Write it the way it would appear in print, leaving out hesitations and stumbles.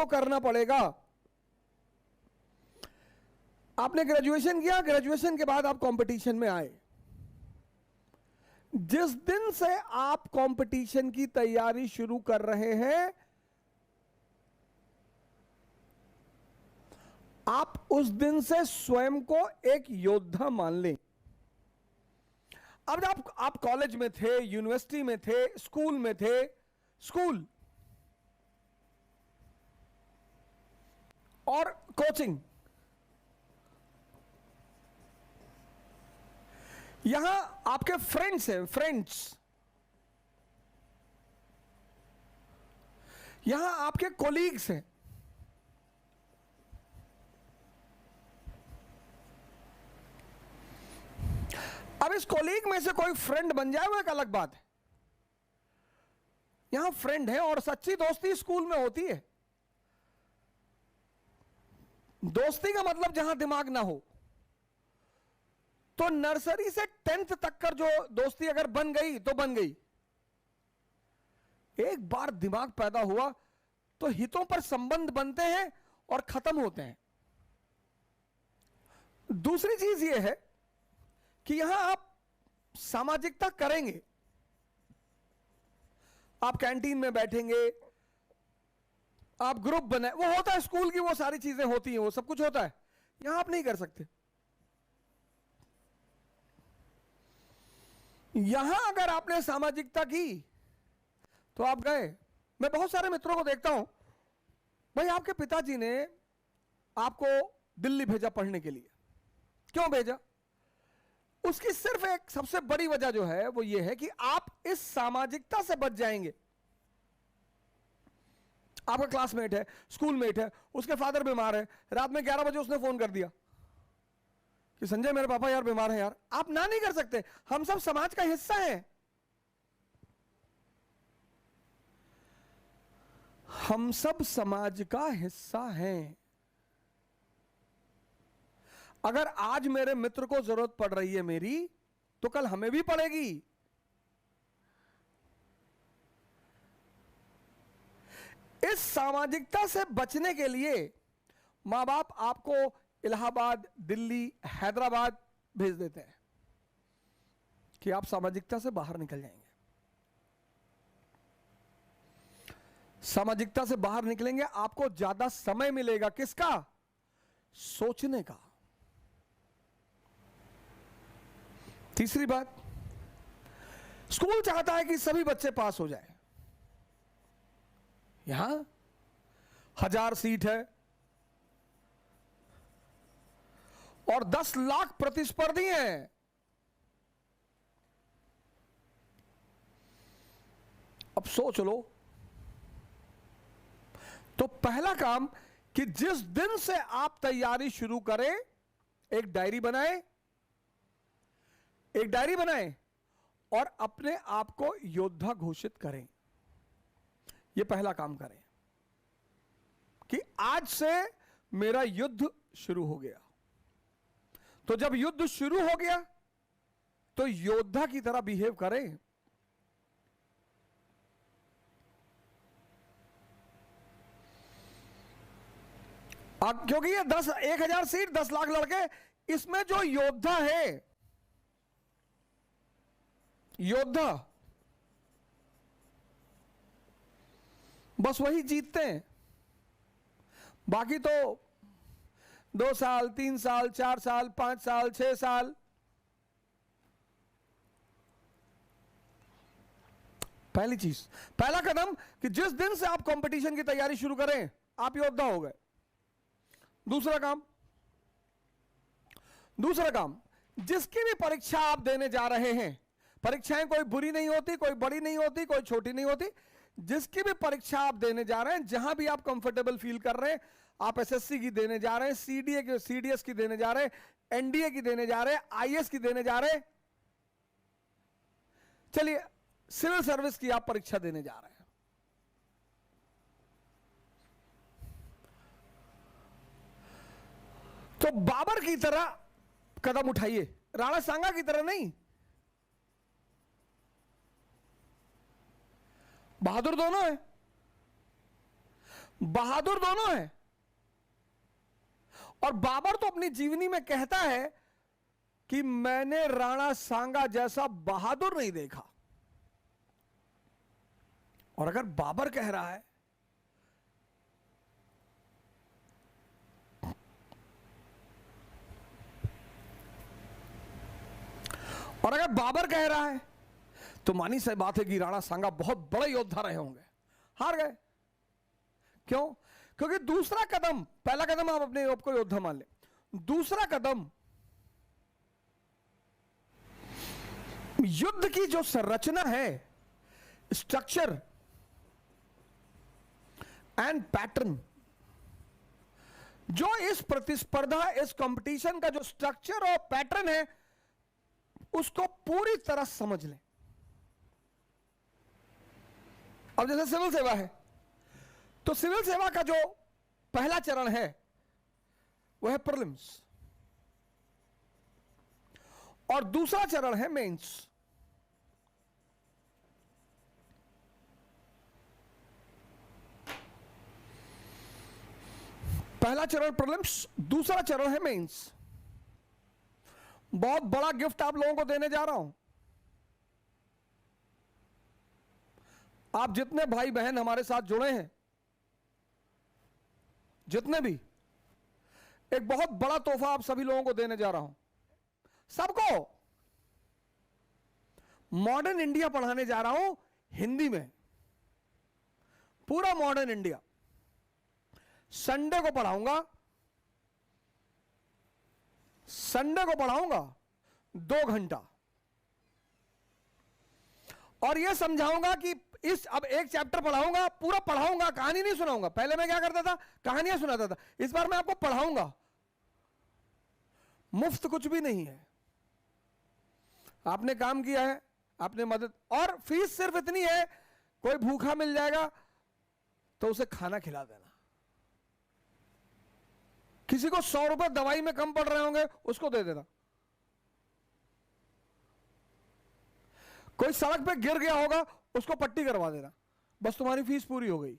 आपको करना पड़ेगा। आपने ग्रेजुएशन किया, ग्रेजुएशन के बाद आप कंपटीशन में आए। जिस दिन से आप कंपटीशन की तैयारी शुरू कर रहे हैं, आप उस दिन से स्वयं को एक योद्धा मान लें। अब जब आप कॉलेज में थे, यूनिवर्सिटी में थे, स्कूल में थे, स्कूल और कोचिंग, यहां आपके फ्रेंड्स हैं, फ्रेंड्स, यहां आपके कोलीग्स हैं। अब इस कोलीग में से कोई फ्रेंड बन जाए वो एक अलग बात है। यहां फ्रेंड है और सच्ची दोस्ती स्कूल में होती है। दोस्ती का मतलब जहां दिमाग ना हो। तो नर्सरी से 10th तक कर जो दोस्ती अगर बन गई तो बन गई। एक बार दिमाग पैदा हुआ तो हितों पर संबंध बनते हैं और खत्म होते हैं। दूसरी चीज यह है कि यहां आप सामाजिकता करेंगे। आप कैंटीन में बैठेंगे, आप ग्रुप बनाए, वो होता है स्कूल की, वो सारी चीजें होती हैं, वो सब कुछ होता है। यहां आप नहीं कर सकते। यहां अगर आपने सामाजिकता की तो आप गए। मैं बहुत सारे मित्रों को देखता हूं, भाई आपके पिताजी ने आपको दिल्ली भेजा पढ़ने के लिए। क्यों भेजा? उसकी सिर्फ एक सबसे बड़ी वजह जो है वो ये है कि आप इस सामाजिकता से बच जाएंगे। आपका क्लासमेट है, स्कूलमेट है, उसके फादर बीमार है, रात में 11 बजे उसने फोन कर दिया कि संजय मेरे पापा यार बीमार हैं यार। आप ना नहीं कर सकते, हम सब समाज का हिस्सा हैं। हम सब समाज का हिस्सा हैं। अगर आज मेरे मित्र को जरूरत पड़ रही है मेरी, तो कल हमें भी पड़ेगी। इस सामाजिकता से बचने के लिए मां बाप आपको इलाहाबाद, दिल्ली, हैदराबाद भेज देते हैं कि आप सामाजिकता से बाहर निकल जाएंगे। सामाजिकता से बाहर निकलेंगे, आपको ज्यादा समय मिलेगा। किसका? सोचने का। तीसरी बात, स्कूल चाहता है कि सभी बच्चे पास हो जाए। यहां 1000 सीट है और 10 लाख प्रतिस्पर्धी हैं। अब सोच लो। तो पहला काम कि जिस दिन से आप तैयारी शुरू करें, एक डायरी बनाएं, एक डायरी बनाएं और अपने आप को योद्धा घोषित करें। यह पहला काम करें कि आज से मेरा युद्ध शुरू हो गया। तो जब युद्ध शुरू हो गया तो योद्धा की तरह बिहेव करें। अब क्योंकि ये 1000 सीट, 10 लाख लड़के, इसमें जो योद्धा है, योद्धा, बस वही जीतते हैं। बाकी तो 2 साल, 3 साल, 4 साल, 5 साल, 6 साल। पहली चीज, पहला कदम कि जिस दिन से आप कंपटीशन की तैयारी शुरू करें, आप योद्धा हो गए। दूसरा काम, जिसकी भी परीक्षा आप देने जा रहे हैं, परीक्षाएं कोई बुरी नहीं होती, कोई बड़ी नहीं होती, कोई छोटी नहीं होती। जिसकी भी परीक्षा आप देने जा रहे हैं, जहां भी आप कंफर्टेबल फील कर रहे हैं, आप एसएससी की देने जा रहे हैं, सीडीएस की देने जा रहे हैं, एनडीए की देने जा रहे हैं, आईएएस की देने जा रहे हैं, चलिए सिविल सर्विस की आप परीक्षा देने जा रहे हैं, तो बाबर की तरह कदम उठाइए, राणा सांगा की तरह नहीं। बहादुर दोनों है। बहादुर दोनों हैं। और बाबर तो अपनी जीवनी में कहता है कि मैंने राणा सांगा जैसा बहादुर नहीं देखा। और अगर बाबर कह रहा है तो मानी सी बात है कि राणा सांगा बहुत बड़े योद्धा रहे होंगे, हार गए। क्यों? क्योंकि दूसरा कदम, पहला कदम आप अपने आप को योद्धा मान ले, दूसरा कदम युद्ध की जो संरचना है, स्ट्रक्चर एंड पैटर्न, जो इस प्रतिस्पर्धा, इस कंपटीशन का जो स्ट्रक्चर और पैटर्न है, उसको पूरी तरह समझ लें। अब जैसे सिविल सेवा है, तो सिविल सेवा का जो पहला चरण है वह है प्रीलिम्स, और दूसरा चरण है मेंस। पहला चरण प्रीलिम्स, दूसरा चरण है मेंस। बहुत बड़ा गिफ्ट आप लोगों को देने जा रहा हूं। आप जितने भाई बहन हमारे साथ जुड़े हैं, जितने भी, एक बहुत बड़ा तोहफा आप सभी लोगों को देने जा रहा हूं। सबको मॉडर्न इंडिया पढ़ाने जा रहा हूं हिंदी में, पूरा मॉडर्न इंडिया। संडे को पढ़ाऊंगा, संडे को पढ़ाऊंगा 2 घंटा, और यह समझाऊंगा कि अब एक चैप्टर पढ़ाऊंगा, पूरा पढ़ाऊंगा, कहानी नहीं सुनाऊंगा। पहले मैं क्या करता था, कहानियां सुनाता था। इस बार मैं आपको पढ़ाऊंगा, मुफ्त कुछ भी नहीं है। आपने काम किया है, आपने मदद, और फीस सिर्फ इतनी है, कोई भूखा मिल जाएगा तो उसे खाना खिला देना। किसी को 100 रुपए दवाई में कम पड़ रहे होंगे, उसको दे देना। कोई सड़क पे गिर गया होगा, उसको पट्टी करवा देना। बस तुम्हारी फीस पूरी हो गई।